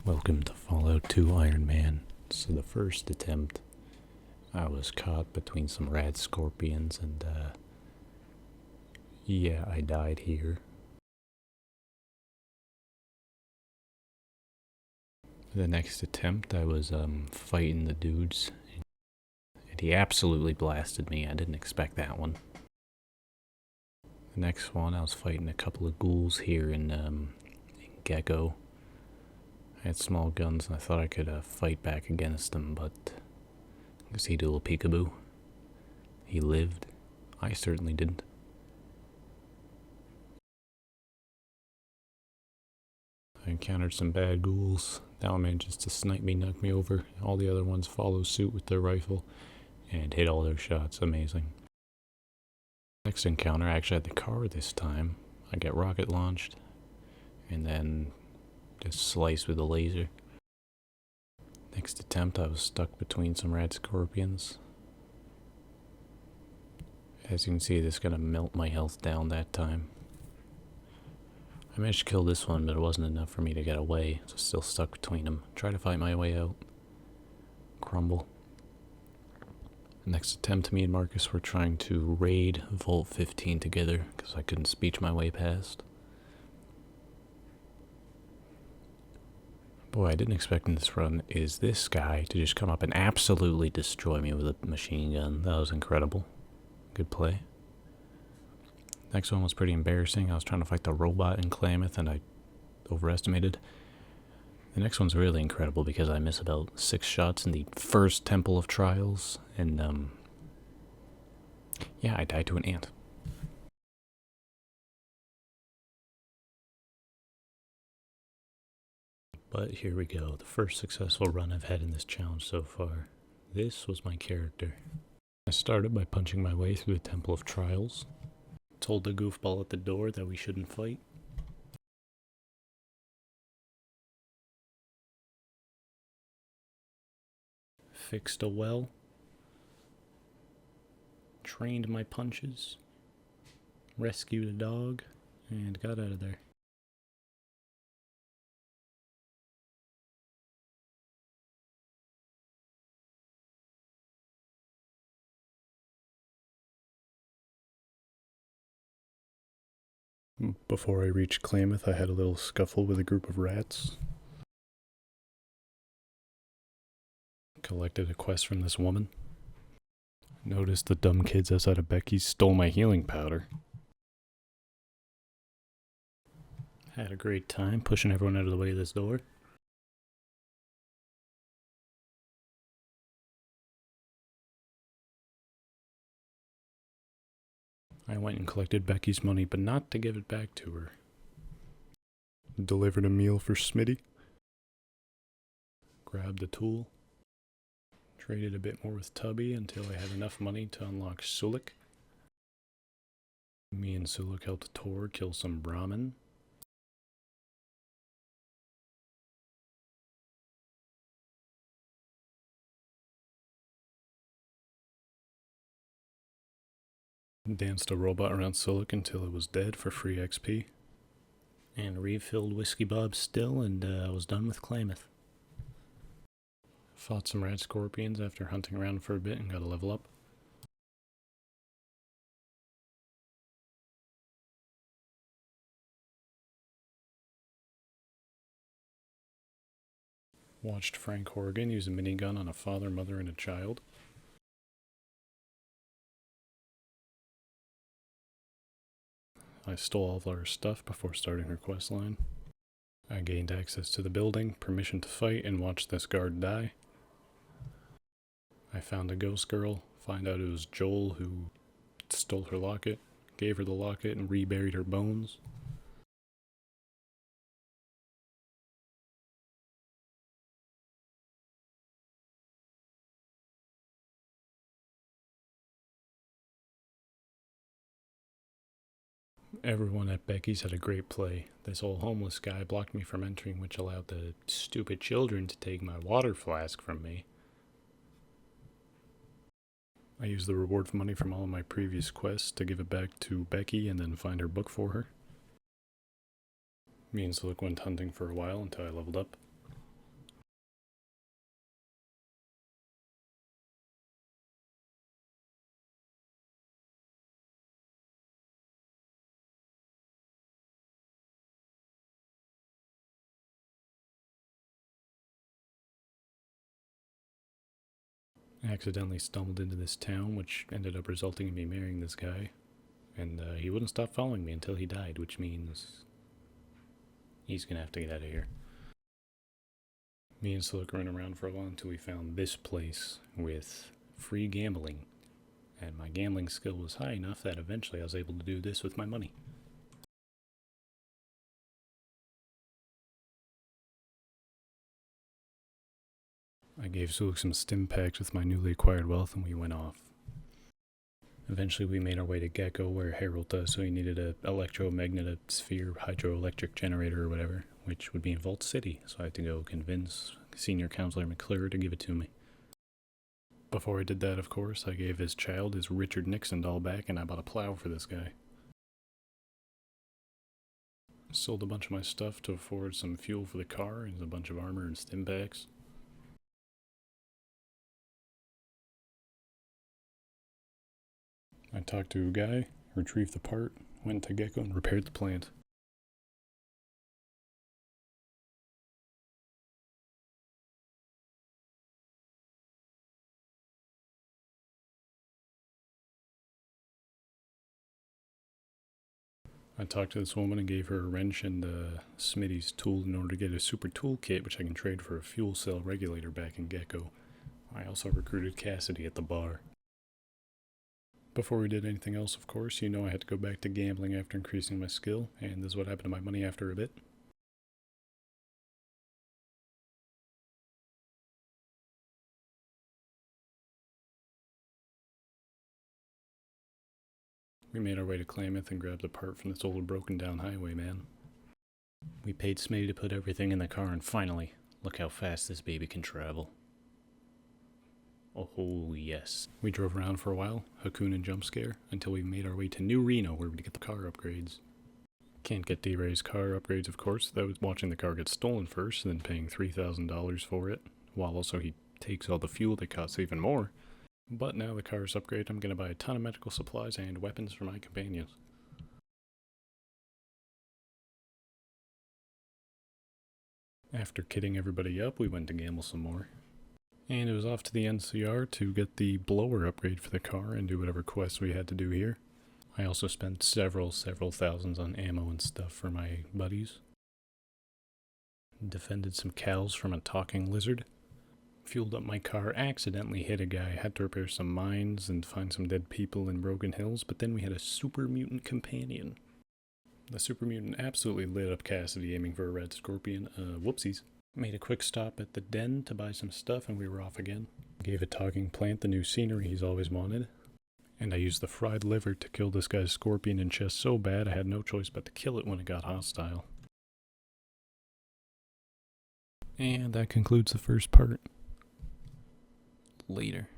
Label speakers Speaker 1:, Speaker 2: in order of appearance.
Speaker 1: Welcome to Fallout 2 Iron Man. So the first attempt, I was caught between some rad scorpions and yeah, I died here. The next attempt, I was fighting the dudes, and he absolutely blasted me. I didn't expect that one. The next one, I was fighting a couple of ghouls here in Gecko. I had small guns and I thought I could fight back against them, but I guess he did a little peekaboo. He lived. I certainly didn't. I encountered some bad ghouls. That one manages to snipe me, knock me over. All the other ones follow suit with their rifle and hit all their shots. Amazing. Next encounter, I actually had the car this time. I get rocket launched and then just sliced with a laser. Next attempt, I was stuck between some rad scorpions. As you can see, this is gonna melt my health down that time. I managed to kill this one, but it wasn't enough for me to get away, so still stuck between them. Try to fight my way out. Crumble. Next attempt, me and Marcus were trying to raid Vault 15 together, because I couldn't speech my way past. Boy, I didn't expect in this run is this guy to just come up and absolutely destroy me with a machine gun. That was incredible. Good play. Next one was pretty embarrassing. I was trying to fight the robot in Klamath and I overestimated. The next one's really incredible because I miss about 6 shots in the first Temple of Trials. And, yeah, I died to an ant. But here we go, the first successful run I've had in this challenge so far. This was my character. I started by punching my way through the Temple of Trials. Told the goofball at the door that we shouldn't fight. Fixed a well. Trained my punches. Rescued a dog. And got out of there. Before I reached Klamath, I had a little scuffle with a group of rats. Collected a quest from this woman. Noticed the dumb kids outside of Becky's stole my healing powder. Had a great time pushing everyone out of the way of this door. I went and collected Becky's money, but not to give it back to her. Delivered a meal for Smitty. Grabbed a tool. Traded a bit more with Tubby until I had enough money to unlock Sulik. Me and Sulik helped Tor kill some Brahmin. Danced a robot around Sulik until it was dead for free XP. And refilled Whiskey Bob still, and I was done with Klamath. Fought some rad scorpions after hunting around for a bit and got a level up. Watched Frank Horgan use a minigun on a father, mother, and a child. I stole all of our stuff before starting her quest line. I gained access to the building, permission to fight, and watched this guard die. I found a ghost girl, find out it was Joel who stole her locket, gave her the locket, and reburied her bones. Everyone at Becky's had a great play. This old homeless guy blocked me from entering, which allowed the stupid children to take my water flask from me. I used the reward money from all of my previous quests to give it back to Becky and then find her book for her. Me and Sulik went hunting for a while until I leveled up. I accidentally stumbled into this town, which ended up resulting in me marrying this guy. And he wouldn't stop following me until he died, which means he's gonna have to get out of here. Me and Slick ran around for a while until we found this place with free gambling. And my gambling skill was high enough that eventually I was able to do this with my money. I gave Suluk some stim packs with my newly acquired wealth and we went off. Eventually we made our way to Gecko where Harold does, so he needed a electromagnetic sphere hydroelectric generator or whatever, which would be in Vault City, so I had to go convince Senior Counselor McClure to give it to me. Before I did that, of course, I gave his child his Richard Nixon doll back and I bought a plow for this guy. Sold a bunch of my stuff to afford some fuel for the car and a bunch of armor and stim packs. I talked to a guy, retrieved the part, went to Gecko and repaired the plant. I talked to this woman and gave her a wrench and Smitty's tool in order to get a super tool kit, which I can trade for a fuel cell regulator back in Gecko. I also recruited Cassidy at the bar. Before we did anything else, of course, you know I had to go back to gambling after increasing my skill, and this is what happened to my money after a bit. We made our way to Klamath and grabbed a part from this old broken down highwayman. We paid Smitty to put everything in the car and finally, look how fast this baby can travel. Oh yes. We drove around for a while, Hakun and jump scare, until we made our way to New Reno where we'd get the car upgrades. Can't get D-Ray's car upgrades, of course, without watching the car get stolen first, then paying $3,000 for it, while also he takes all the fuel that costs even more. But now the car is upgraded, I'm going to buy a ton of medical supplies and weapons for my companions. After kidding everybody up, we went to gamble some more. And it was off to the NCR to get the blower upgrade for the car and do whatever quests we had to do here. I also spent several thousands on ammo and stuff for my buddies. Defended some cows from a talking lizard. Fueled up my car, accidentally hit a guy, had to repair some mines and find some dead people in Broken Hills, but then we had a super mutant companion. The super mutant absolutely lit up Cassidy aiming for a red scorpion, whoopsies. Made a quick stop at the den to buy some stuff and we were off again. Gave a talking plant the new scenery he's always wanted. And I used the fried liver to kill this guy's scorpion in chest so bad I had no choice but to kill it when it got hostile. And that concludes the first part. Later.